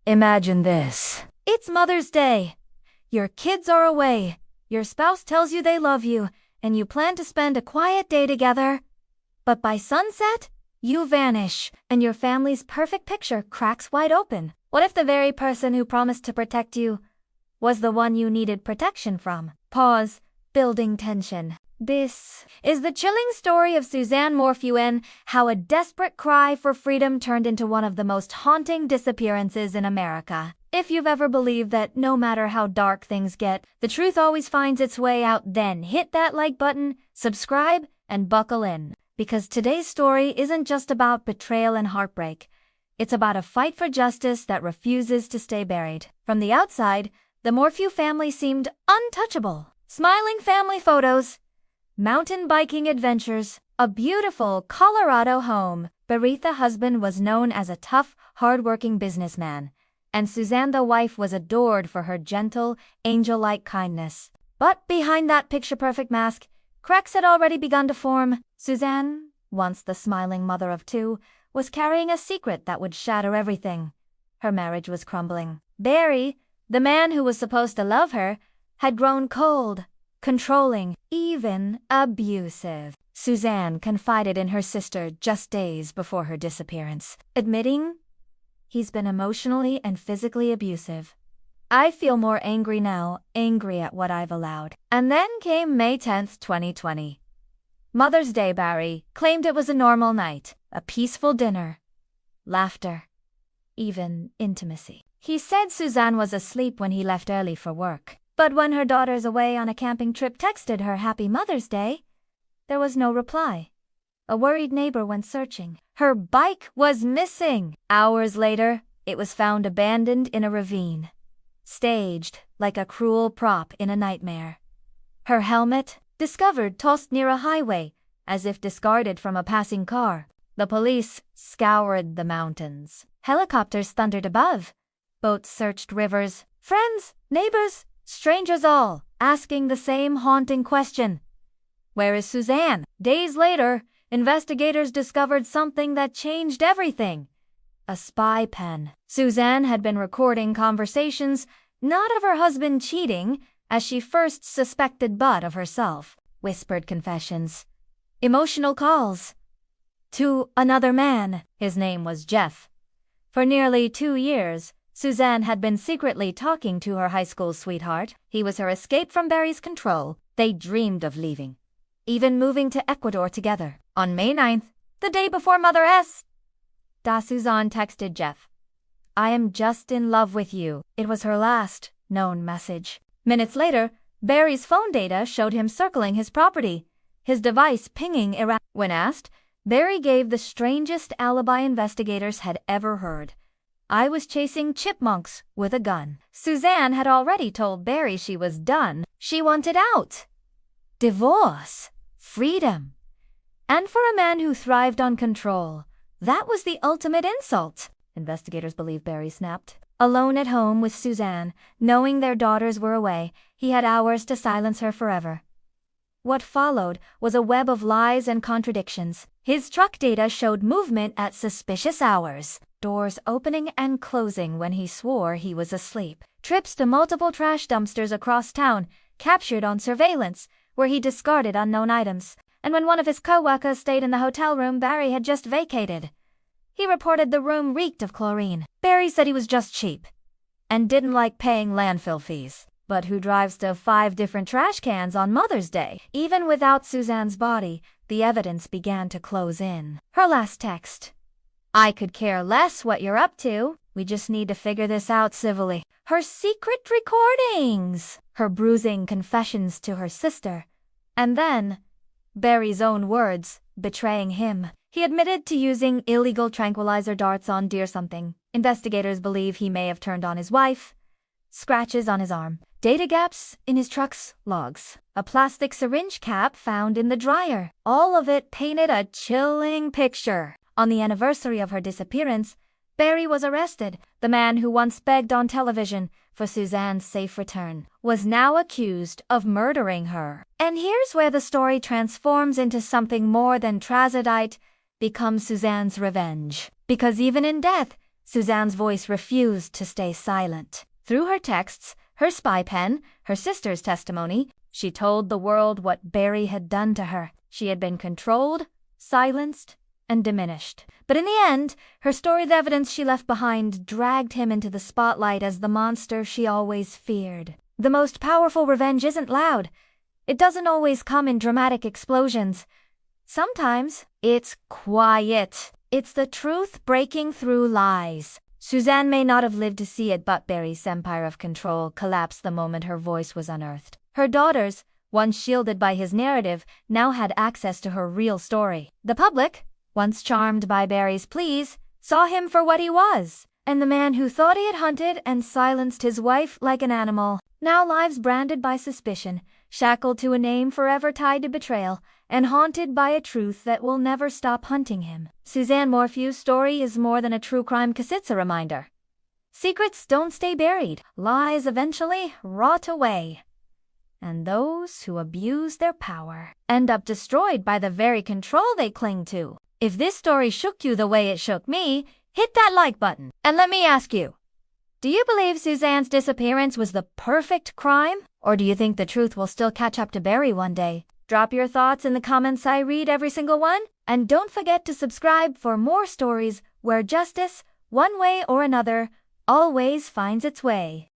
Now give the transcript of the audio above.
Imagine this. It's Mother's Day. Your kids are away. Your spouse tells you they love you, and you plan to spend a quiet day together. But by sunset, you vanish, and your family's perfect picture cracks wide open. What if the very person who promised to protect you was the one you needed protection from? Pause, building tension. This is the chilling story of Suzanne Morphew and how a desperate cry for freedom turned into one of the most haunting disappearances in America. If you've ever believed that no matter how dark things get, the truth always finds its way out, then hit that like button, subscribe, and buckle in. Because today's story isn't just about betrayal and heartbreak. It's about a fight for justice that refuses to stay buried. From the outside, the Morphew family seemed untouchable. Smiling family photos, mountain biking adventures, a beautiful Colorado home. Beneath, the husband was known as a tough, hard-working businessman, and Suzanne, the wife, was adored for her gentle, angel-like kindness. But behind that picture-perfect mask, cracks had already begun to form. Suzanne, once the smiling mother of two, was carrying a secret that would shatter everything. Her marriage was crumbling. Barry, the man who was supposed to love her, had grown cold, controlling, even abusive. Suzanne confided in her sister just days before her disappearance, admitting, "He's been emotionally and physically abusive. I feel more angry now, angry at what I've allowed." And then came May 10th, 2020. Mother's Day. Barry claimed it was a normal night, a peaceful dinner, laughter, even intimacy. He said Suzanne was asleep when he left early for work. But when her daughters away on a camping trip texted her Happy Mother's Day, there was no reply. A worried neighbor went searching. Her bike was missing. Hours later, it was found abandoned in a ravine, staged like a cruel prop in a nightmare. Her helmet, discovered tossed near a highway, as if discarded from a passing car. The police scoured the mountains. Helicopters thundered above. Boats searched rivers. Friends, neighbors, strangers all, asking the same haunting question. Where is Suzanne? Days later, investigators discovered something that changed everything. A spy pen. Suzanne had been recording conversations, not of her husband cheating, as she first suspected, but of herself. Whispered confessions. Emotional calls. To another man. His name was Jeff. For nearly 2 years, Suzanne had been secretly talking to her high school sweetheart. He was her escape from Barry's control. They dreamed of leaving, even moving to Ecuador together. On May 9th, the day before Mother's Day, Suzanne texted Jeff, "I am just in love with you." It was her last known message. Minutes later, Barry's phone data showed him circling his property, his device pinging erratically. When asked, Barry gave the strangest alibi investigators had ever heard. "I was chasing chipmunks with a gun." Suzanne had already told Barry she was done. She wanted out. Divorce. Freedom. And for a man who thrived on control, that was the ultimate insult. Investigators believe Barry snapped. Alone at home with Suzanne, knowing their daughters were away, he had hours to silence her forever. What followed was a web of lies and contradictions. His truck data showed movement at suspicious hours, doors opening and closing when he swore he was asleep, trips to multiple trash dumpsters across town, captured on surveillance, where he discarded unknown items, and when one of his co-workers stayed in the hotel room Barry had just vacated. He reported the room reeked of chlorine. Barry said he was just cheap and didn't like paying landfill fees. But who drives to 5 different trash cans on Mother's Day? Even without Suzanne's body, the evidence began to close in. Her last text, "I could care less what you're up to. We just need to figure this out civilly." Her secret recordings. Her bruising confessions to her sister. And then, Barry's own words, betraying him. He admitted to using illegal tranquilizer darts on deer something. Investigators believe he may have turned on his wife. Scratches on his arm. Data gaps in his truck's logs. A plastic syringe cap found in the dryer. All of it painted a chilling picture. On the anniversary of her disappearance, Barry was arrested. The man who once begged on television for Suzanne's safe return was now accused of murdering her. And here's where the story transforms into something more than Trazodite becomes Suzanne's revenge. Because even in death, Suzanne's voice refused to stay silent. Through her texts, her spy pen, her sister's testimony, she told the world what Barry had done to her. She had been controlled, silenced, and diminished. But in the end, her story, the evidence she left behind, dragged him into the spotlight as the monster she always feared. The most powerful revenge isn't loud. It doesn't always come in dramatic explosions. Sometimes it's quiet. It's the truth breaking through lies. Suzanne may not have lived to see it, but Barry's empire of control collapsed the moment her voice was unearthed. Her daughters, once shielded by his narrative, now had access to her real story. The public, once charmed by Barry's pleas, saw him for what he was, and the man who thought he had hunted and silenced his wife like an animal, now lives branded by suspicion, shackled to a name forever tied to betrayal, and haunted by a truth that will never stop hunting him. Suzanne Morphew's story is more than a true crime, 'cause it's a reminder. Secrets don't stay buried. Lies eventually rot away. And those who abuse their power end up destroyed by the very control they cling to. If this story shook you the way it shook me, hit that like button. And let me ask you, do you believe Suzanne's disappearance was the perfect crime? Or do you think the truth will still catch up to Barry one day? Drop your thoughts in the comments. I read every single one. And don't forget to subscribe for more stories where justice, one way or another, always finds its way.